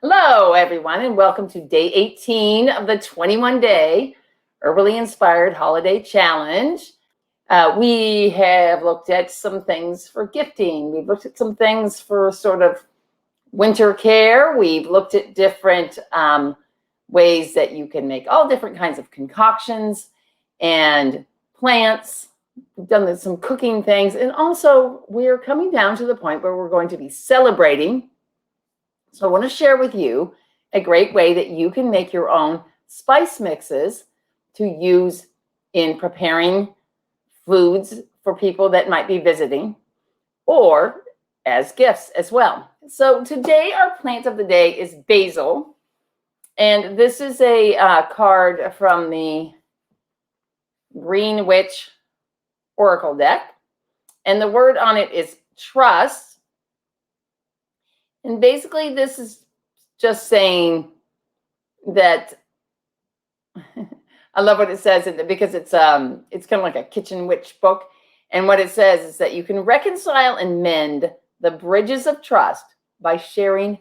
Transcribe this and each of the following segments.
Hello, everyone, and welcome to day 18 of the 21-day Herbally-Inspired Holiday Challenge. We have looked at some things for gifting. We've looked at some things for sort of winter care. We've looked at different ways that you can make all different kinds of concoctions and plants. We've done some cooking things. And also, we're coming down to the point where we're going to be celebrating. So I want to share with you a great way that you can make your own spice mixes to use in preparing foods for people that might be visiting or as gifts as well. So today our plant of the day is basil. And this is a card from the Green Witch Oracle deck. And the word on it is trust. And basically, this is just saying that I love what it says because it's kind of like a kitchen witch book. And what it says is that you can reconcile and mend the bridges of trust by sharing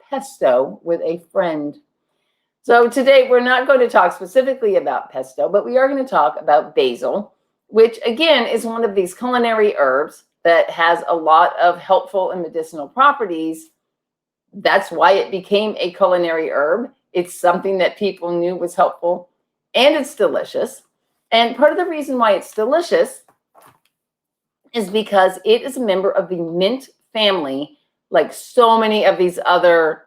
pesto with a friend. So today we're not going to talk specifically about pesto, but we are going to talk about basil, which again is one of these culinary herbs that has a lot of helpful and medicinal properties. That's why it became a culinary herb. It's something that people knew was helpful, and it's delicious. And part of the reason why it's delicious is because it is a member of the mint family, like so many of these other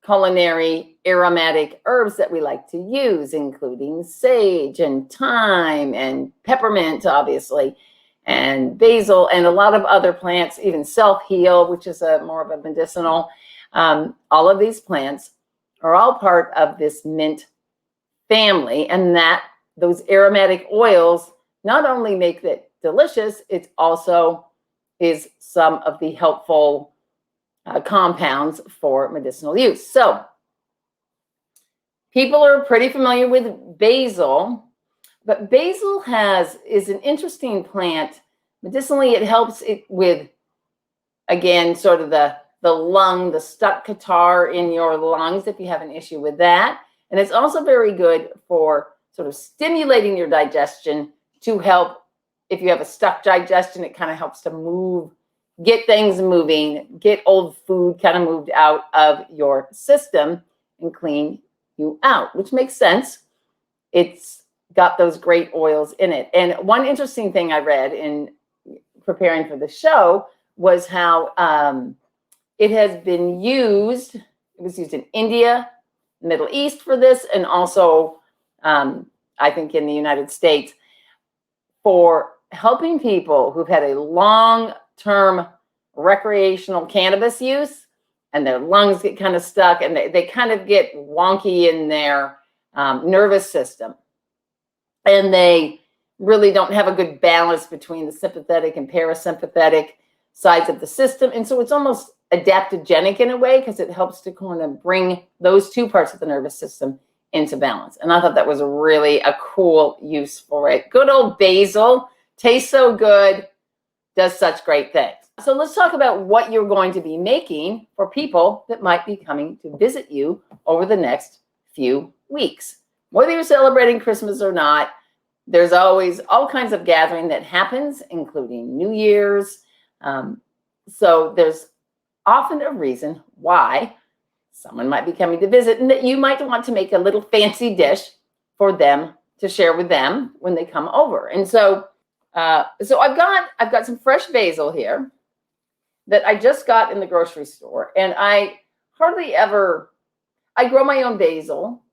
culinary aromatic herbs that we like to use, including sage and thyme and peppermint, obviously, and basil, and a lot of other plants, even self-heal, which is more of a medicinal. All of these plants are all part of this mint family, and that those aromatic oils not only make it delicious, it also is some of the helpful compounds for medicinal use. So people are pretty familiar with basil, but basil is an interesting plant. Medicinally, it helps it with, again, sort of the stuck catarrh in your lungs if you have an issue with that. And it's also very good for sort of stimulating your digestion to help if you have a stuck digestion. It kind of helps to get things moving, get old food kind of moved out of your system and clean you out, which makes sense. It's got those great oils in it. And one interesting thing I read in preparing for the show was how it has been used. It was used in India, Middle East for this, and also, I think, in the United States for helping people who've had a long-term recreational cannabis use, and their lungs get kind of stuck, and they kind of get wonky in their nervous system, and they really don't have a good balance between the sympathetic and parasympathetic sides of the system, and so it's almost adaptogenic in a way because it helps to kind of bring those two parts of the nervous system into balance. And I thought that was really a cool use for it. Good old basil, tastes so good, does such great things. So let's talk about what you're going to be making for people that might be coming to visit you over the next few weeks. Whether you're celebrating Christmas or not, there's always all kinds of gathering that happens, including New Year's. So there's often a reason why someone might be coming to visit and that you might want to make a little fancy dish for them to share with them when they come over. And so I've got some fresh basil here that I just got in the grocery store, and I grow my own basil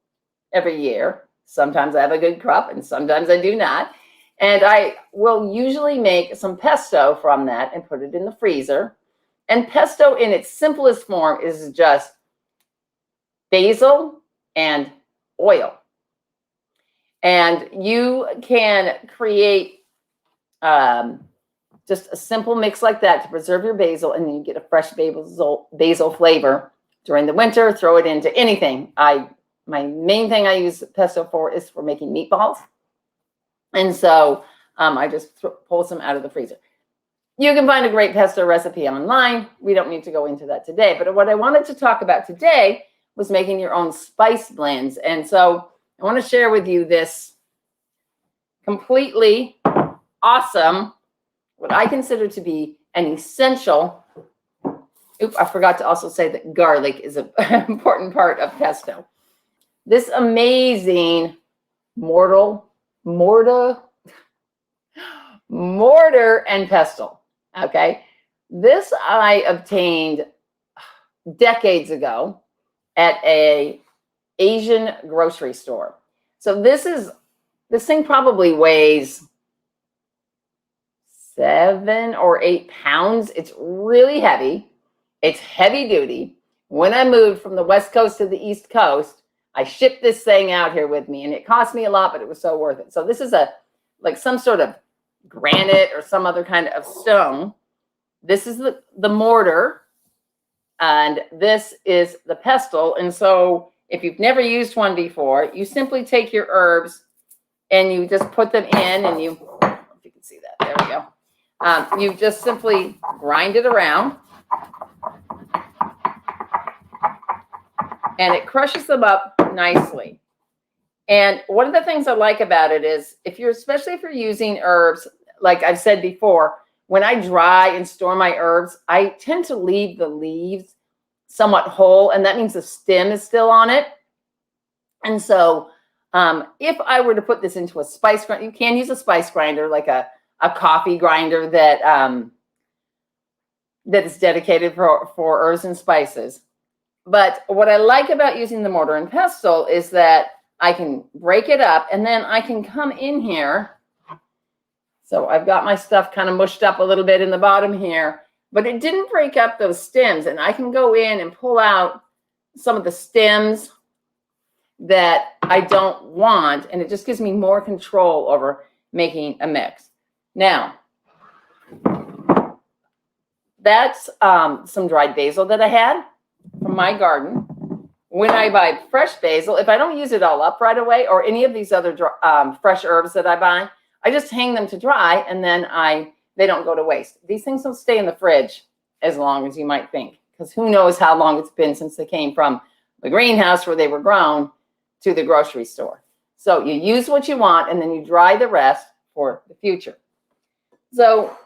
every year. Sometimes I have a good crop and sometimes I do not. And I will usually make some pesto from that and put it in the freezer. And pesto in its simplest form is just basil and oil. And you can create just a simple mix like that to preserve your basil, and then you get a fresh basil flavor during the winter. Throw it into anything. My main thing I use pesto for is for making meatballs. And so I just pull some out of the freezer. You can find a great pesto recipe online. We don't need to go into that today. But what I wanted to talk about today was making your own spice blends. And so I want to share with you this completely awesome, what I consider to be an essential. Oops, I forgot to also say that garlic is an important part of pesto. This amazing mortar and pestle. Okay, this I obtained decades ago at a Asian grocery store. So this thing probably weighs 7 or 8 pounds. It's really heavy. It's heavy duty. When I moved from the West Coast to the East Coast, I shipped this thing out here with me, and it cost me a lot, but it was so worth it. So this is like some sort of granite or some other kind of stone. This is the mortar, and this is the pestle. And so if you've never used one before, you simply take your herbs and you just put them in, and you, if you can see that, there we go. You just simply grind it around, and it crushes them up nicely. And one of the things I like about it is, especially if you're using herbs, like I've said before, when I dry and store my herbs, I tend to leave the leaves somewhat whole, and that means the stem is still on it. And so if I were to put this into a spice grinder, you can use a spice grinder, like a coffee grinder that is dedicated for herbs and spices. But what I like about using the mortar and pestle is that I can break it up, and then I can come in here. So I've got my stuff kind of mushed up a little bit in the bottom here, but it didn't break up those stems. And I can go in and pull out some of the stems that I don't want, and it just gives me more control over making a mix. Now, that's some dried basil that I had from my garden. When I buy fresh basil, if I don't use it all up right away, or any of these other fresh herbs that I buy, I just hang them to dry, and then they don't go to waste. These things don't stay in the fridge as long as you might think, because who knows how long it's been since they came from the greenhouse where they were grown to the grocery store. So you use what you want, and then you dry the rest for the future. So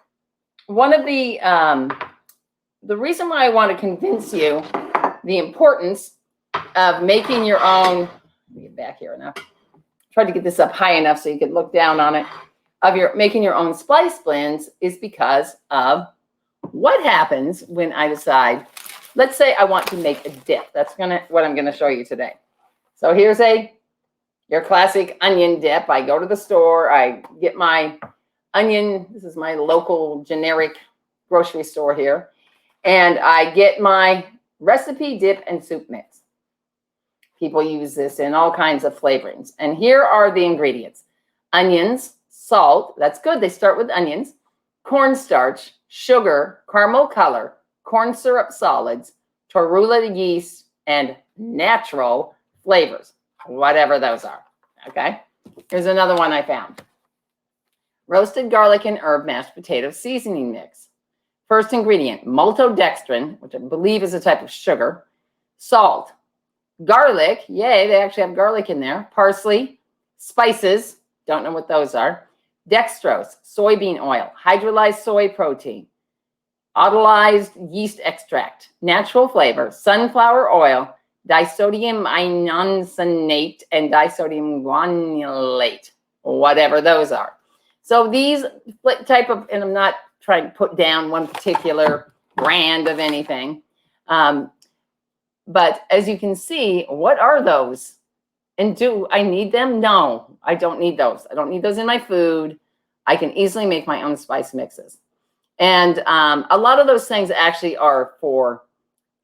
one of the reason why I want to convince you the importance of making your own, let me get back here enough. Tried to get this up high enough so you could look down on it, of making your own spice blends, is because of what happens when I decide, let's say I want to make a dip. That's what I'm gonna show you today. So here's your classic onion dip. I go to the store, I get my onion, this is my local generic grocery store here, and I get my recipe dip and soup mix. People use this in all kinds of flavorings. And here are the ingredients: onions, salt, that's good, they start with onions, cornstarch, sugar, caramel color, corn syrup solids, torula yeast, and natural flavors, whatever those are. Okay, here's another one I found: roasted garlic and herb mashed potato seasoning mix. First ingredient, maltodextrin, which I believe is a type of sugar, salt, garlic, yay, they actually have garlic in there, parsley, spices, don't know what those are, dextrose, soybean oil, hydrolyzed soy protein, autolyzed yeast extract, natural flavor, sunflower oil, disodium inosinate, and disodium guanylate, whatever those are. So these type of, and I'm not trying to put down one particular brand of anything, but as you can see, what are those? And do I need them? No, I don't need those. I don't need those in my food. I can easily make my own spice mixes. And a lot of those things actually are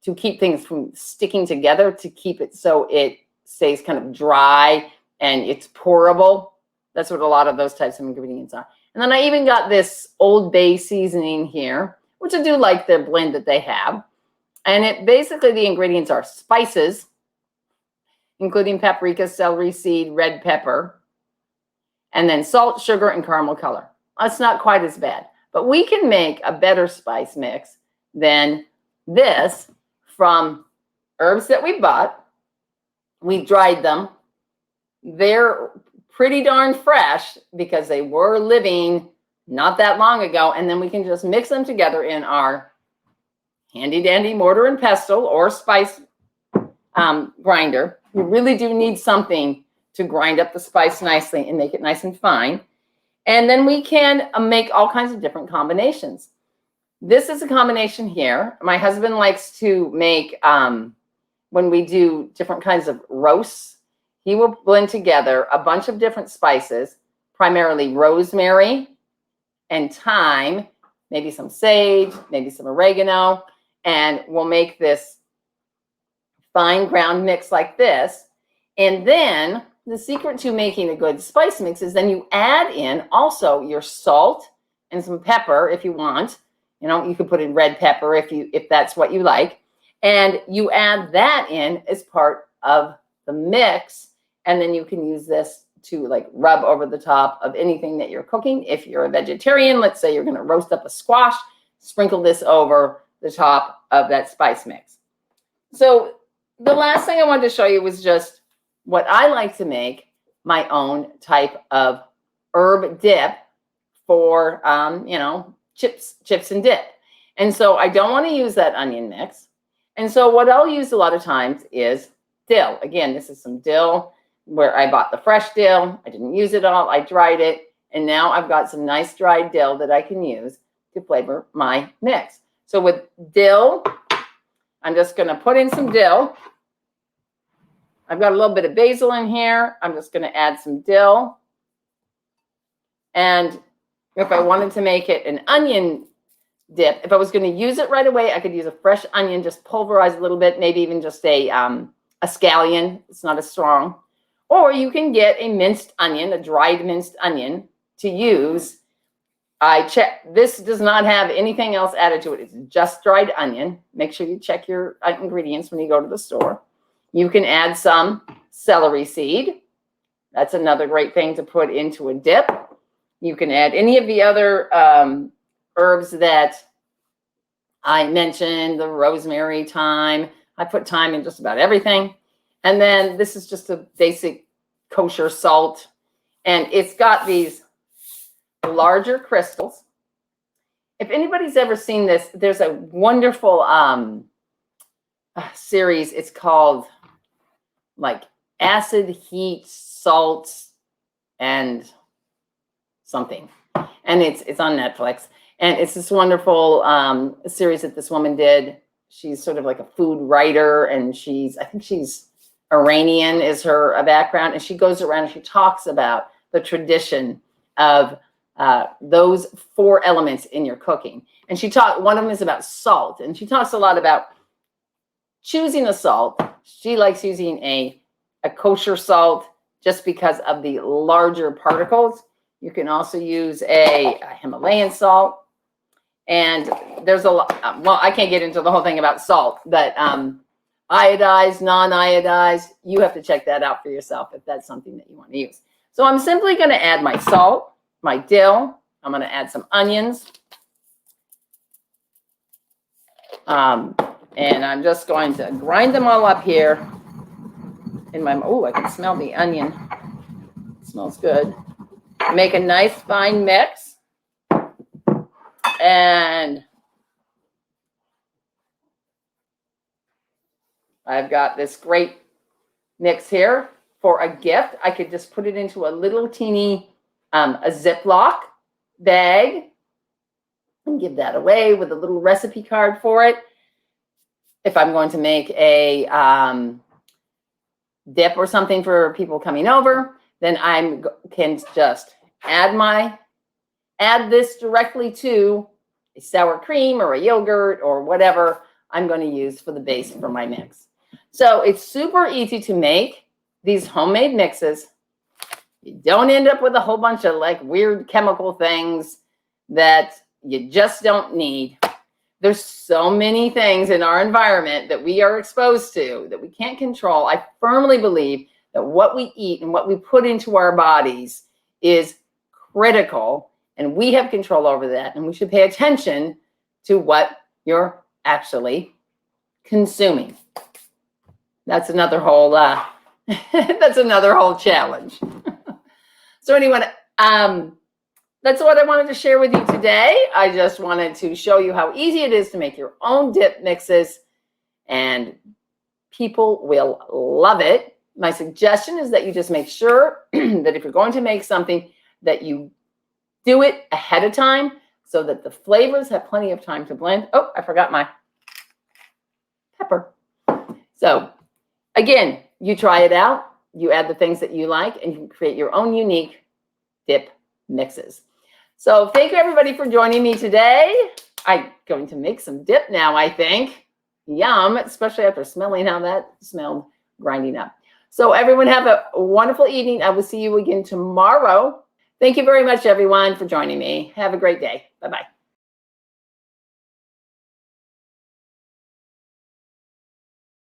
to keep things from sticking together, to keep it so it stays kind of dry and it's pourable. That's what a lot of those types of ingredients are. And then I even got this Old Bay seasoning here, which I do like the blend that they have. And it basically, the ingredients are spices, including paprika, celery seed, red pepper, and then salt, sugar, and caramel color. That's not quite as bad. But we can make a better spice mix than this from herbs that we bought, We dried them. They're pretty darn fresh because they were living not that long ago. And then we can just mix them together in our handy dandy mortar and pestle or spice grinder. You really do need something to grind up the spice nicely and make it nice and fine. And then we can make all kinds of different combinations. This is a combination here. My husband likes to make, when we do different kinds of roasts, he will blend together a bunch of different spices, primarily rosemary and thyme, maybe some sage, maybe some oregano, and we'll make this fine ground mix like this. And then the secret to making a good spice mix is then you add in also your salt and some pepper if you want. You know, you could put in red pepper if that's what you like. And you add that in as part of the mix. And then you can use this to like rub over the top of anything that you're cooking. If you're a vegetarian, let's say you're going to roast up a squash, sprinkle this over the top of that spice mix. So the last thing I wanted to show you was just what I like to make my own type of herb dip for, you know, chips and dip. And so I don't want to use that onion mix. And so what I'll use a lot of times is dill. Again, this is some dill where I bought the fresh dill. I didn't use it all. I dried it. And now I've got some nice dried dill that I can use to flavor my mix. So with dill, I'm just going to put in some dill. I've got a little bit of basil in here. I'm just going to add some dill. And if I wanted to make it an onion dip, if I was going to use it right away, I could use a fresh onion, just pulverize a little bit, maybe even just a scallion. It's not as strong. Or you can get a minced onion, a dried minced onion to use. I check, this does not have anything else added to it. It's just dried onion. Make sure you check your ingredients when you go to the store. You can add some celery seed. That's another great thing to put into a dip. You can add any of the other herbs that I mentioned, the rosemary, thyme. I put thyme in just about everything. And then this is just a basic kosher salt. And it's got these larger crystals. If anybody's ever seen this, there's a wonderful series. It's called like Acid, Heat, Salt, and something. And it's on Netflix. And it's this wonderful series that this woman did. She's sort of like a food writer, and I think she's Iranian is her background. And she goes around and she talks about the tradition of those 4 elements in your cooking. And one of them is about salt. And she talks a lot about choosing a salt. She likes using a kosher salt just because of the larger particles. You can also use a Himalayan salt. And there's a lot, well, I can't get into the whole thing about salt, but iodized, non-iodized, you have to check that out for yourself if that's something that you want to use. So I'm simply going to add my salt, my dill. I'm going to add some onions. And I'm just going to grind them all up here in my, oh, I can smell the onion. It smells good. Make a nice fine mix. And I've got this great mix here for a gift. I could just put it into a little teeny a Ziploc bag and give that away with a little recipe card for it. If I'm going to make a dip or something for people coming over, then I can just add this directly to a sour cream or a yogurt or whatever I'm going to use for the base for my mix. So it's super easy to make these homemade mixes. You don't end up with a whole bunch of like weird chemical things that you just don't need. There's so many things in our environment that we are exposed to that we can't control. I firmly believe that what we eat and what we put into our bodies is critical, and we have control over that, and we should pay attention to what you're actually consuming. That's another whole That's another whole challenge. So anyway, that's what I wanted to share with you today. I just wanted to show you how easy it is to make your own dip mixes, and people will love it. My suggestion is that you just make sure that if you're going to make something, that you do it ahead of time so that the flavors have plenty of time to blend. Oh, I forgot my pepper. So again, you try it out, you add the things that you like, and you can create your own unique dip mixes. So thank you everybody for joining me today. I'm going to make some dip now, I think. Yum, especially after smelling how that smelled grinding up. So everyone have a wonderful evening. I will see you again tomorrow. Thank you very much, everyone, for joining me. Have a great day. Bye-bye.